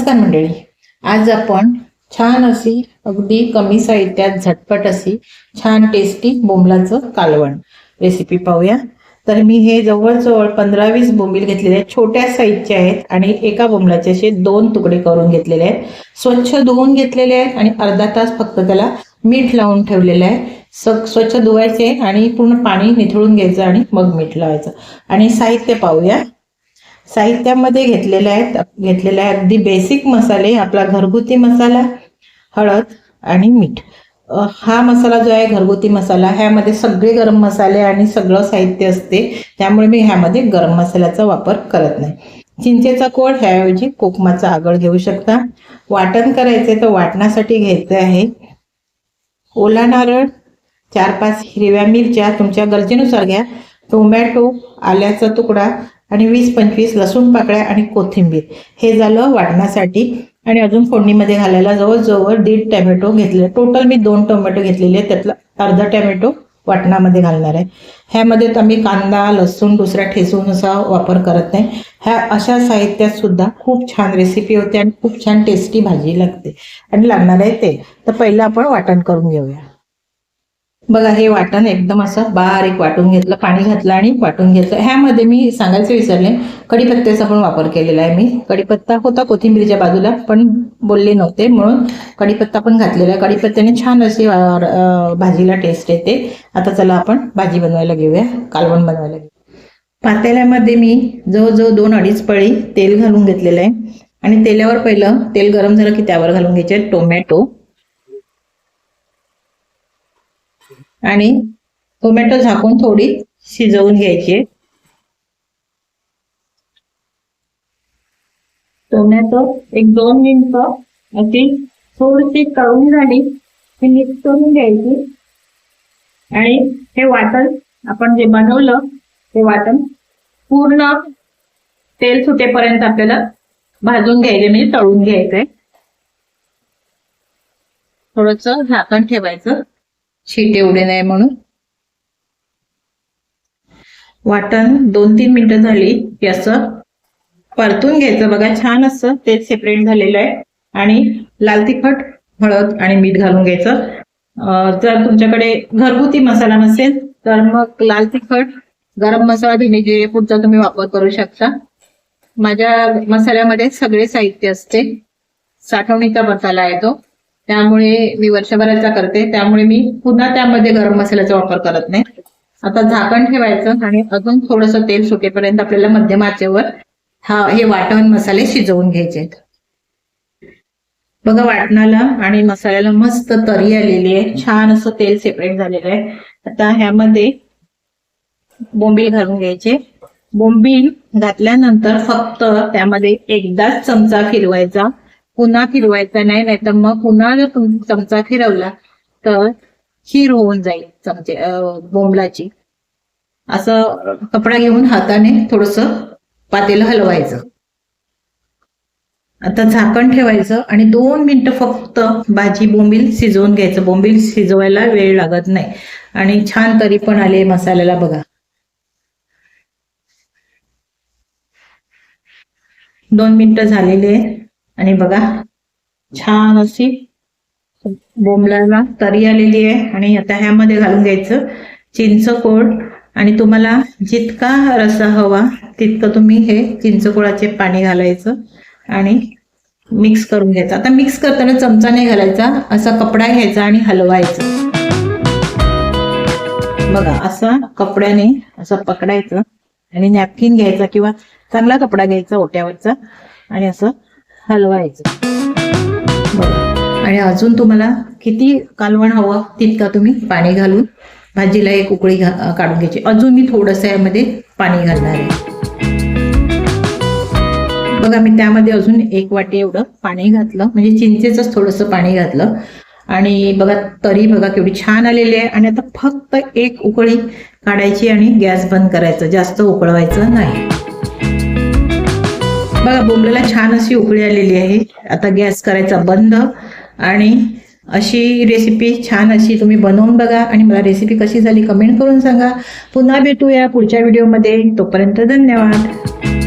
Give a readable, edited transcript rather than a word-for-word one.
नमस्कार मंडळी, आज आपण छान अशी अगदी कमी साहित्यात झटपट अशी छान टेस्टी बोंबलाचं कालवण रेसिपी पाहूया। तर मी हे जवळजवळ 15-20 बोंबील घेतलेले आहेत, छोट्या साईजचे आहेत आणि एका बोंबलाचे असे 2 तुकडे करून घेतलेले आहेत। स्वच्छ धुवून घेतलेले आहेत आणि अर्धा तास फक्त त्याला मीठ लावून ठेवलेलं आहे। स्वच्छ धुवायचे आणि पूर्ण पाणी निथळून घ्यायचं आणि मग मीठ लावायचं। आणि साहित्य पाहूया। साहित्यामध्ये घेतलेले आहे अगदी बेसिक मसाले, आपला घरगुती मसाला, हळद आणि मीठ। हा मसाला जो आहे घरगुती मसाला, ह्यामध्ये सगळे गरम मसाले आणि सगळं साहित्य असते, त्यामुळे मी ह्यामध्ये गरम मसाल्याचा वापर करत नाही। चिंचेचा कोळ ह्याऐवजी कोकमाचा आगळ घेऊ शकता। वाटण करायचे तर वाटणासाठी घ्यायचं आहे ओला नारळ, 4-5 हिरव्या मिरच्या तुमच्या गरजेनुसार घ्या, टोमॅटो, आल्याचा तुकडा आणि 20-25 लसूण पाकळ्या आणि कोथिंबीर। हे झालं वाटण्यासाठी। आणि अजून फोडणीमध्ये घालायला जवळजवळ 1.5 टोमॅटो घेतले। टोटल मी 2 टोमॅटो घेतलेले, त्यातला अर्धा टोमॅटो वाटणामध्ये घालणार आहे। ह्यामध्ये आम्ही कांदा लसूण दुसरा ठेचून असा वापर करत नाही। ह्या अशा साहित्यात सुद्धा खूप छान रेसिपी होते आणि खूप छान टेस्टी भाजी लागते। आणि लागणार आहे तेल। तर पहिलं आपण वाटण करून घेऊया। बघा, हे वाटण एकदम असं बारीक वाटून घेतलं, पाणी घातलं आणि वाटून घेतलं। ह्यामध्ये मी सांगायचं विसरले, कढीपत्त्याचा पण वापर केलेला आहे। मी कढीपत्ता होता कोथिंबीरच्या बाजूला, पण बोलले नव्हते म्हणून कढीपत्ता पण घातलेला आहे। कढीपत्त्याने छान अशी भाजीला टेस्ट येते। आता चला आपण भाजी बनवायला घेऊया, कालवण बनवायला घेऊया। पातेल्यामध्ये मी जवळजवळ 2-2.5 पळी तेल घालून घेतलेलं आहे। आणि तेलावर पहिलं तेल गरम झालं की त्यावर घालून घ्यायचे टोमॅटो। आणि टोमॅटो झाकून थोडी शिजवून घ्यायची। टोमॅटो 1-2 मिनिटं अशी थोडीशी तळून झाली की मिक्स करून घ्यायची। आणि हे वाटण आपण जे बनवलं ते वाटण पूर्ण तेल सुटेपर्यंत आपल्याला भाजून घ्यायचे, म्हणजे तळून घ्यायचंय। थोडंसं झाकण ठेवायचं, शिटे उडे नाही म्हणून। वाटण 2-3 मिनिटं झाली की असं परतून घ्यायचं। बघा, छान असं तेल सेपरेट झालेलं आहे। आणि लाल तिखट, हळद आणि मीठ घालून घ्यायचं। जर तुमच्याकडे घरगुती मसाला नसेल तर मग लाल तिखट, गरम मसाला, धने जिरे पूडचा तुम्ही वापर करू शकता। माझ्या मसाल्यामध्ये सगळे साहित्य असते, साठवणीचा मसाला आहे तो, त्यामुळे मी वर्षभराचा करते, त्यामुळे मी पुन्हा त्यामध्ये गरम मसाल्याचा वापर करत नाही। आता झाकण ठेवायचं आणि अजून थोडंसं तेल सुटेपर्यंत आपल्याला मध्यम आचेवर हे वाटण मसाले शिजवून घ्यायचे। बघा, वाटणाला आणि मसाल्याला मस्त तरी आलेली आहे, छान असं तेल सेपरेट झालेलं आहे। आता ह्यामध्ये बोंबील घालून घ्यायचे। बोंबील घातल्यानंतर फक्त त्यामध्ये एकदाच चमचा फिरवायचा, पुन्हा फिरवायचा नाही, नाहीतर मग पुन्हा जर चमचा फिरवला तर खीर होऊन जाईल बोंबलाची। असं कपडा घेऊन हाताने थोडंसं पातेलं हलवायचं। आता झाकण ठेवायचं आणि 2 मिनिटं फक्त भाजी बोंबील शिजवून घ्यायचं। बोंबील शिजवायला वेळ लागत नाही आणि छान तरी पण आले मसाल्याला। बघा, 2 मिनिटं झालेले आणि बघा छान अशी बोंबलाला तरी आलेली आहे। आणि आता ह्यामध्ये घालून घ्यायचं चिंचकोळ। आणि तुम्हाला जितका रस्सा हवा तितकं तुम्ही हे चिंचकोळाचे पाणी घालायचं आणि मिक्स करून घ्यायचं। आता मिक्स करताना चमचा नाही घालायचा, असा कपडा घ्यायचा आणि हलवायचं। बघा, असा कपड्याने असं पकडायचं आणि नॅपकिन घ्यायचा किंवा चांगला कपडा घ्यायचा ओट्यावरचा आणि असं हलवायचं। आणि अजून तुम्हाला किती कालवण हवं तितका तुम्ही पाणी घालून भाजीला एक उकळी काढून घ्यायची। अजून मी थोडंसं यामध्ये पाणी घालणार आहे। बघा, मी त्यामध्ये अजून 1 वाटी एवढं पाणी घातलं, म्हणजे चिंचेचंच थोडंसं पाणी घातलं। आणि बघा, तरी बघा केवढी छान आलेली आहे। आणि आता फक्त 1 उकळी काढायची आणि गॅस बंद करायचं, जास्त उकळवायचं नाही। बघा, बोंबलाला छान अशी उकळी आलेली आहे। आता गॅस करायचा बंद। आणि अशी रेसिपी छान अशी तुम्ही बनवून बघा आणि मला रेसिपी कशी झाली कमेंट करून सांगा। पुन्हा भेटूया पुढच्या व्हिडिओमध्ये, तोपर्यंत धन्यवाद।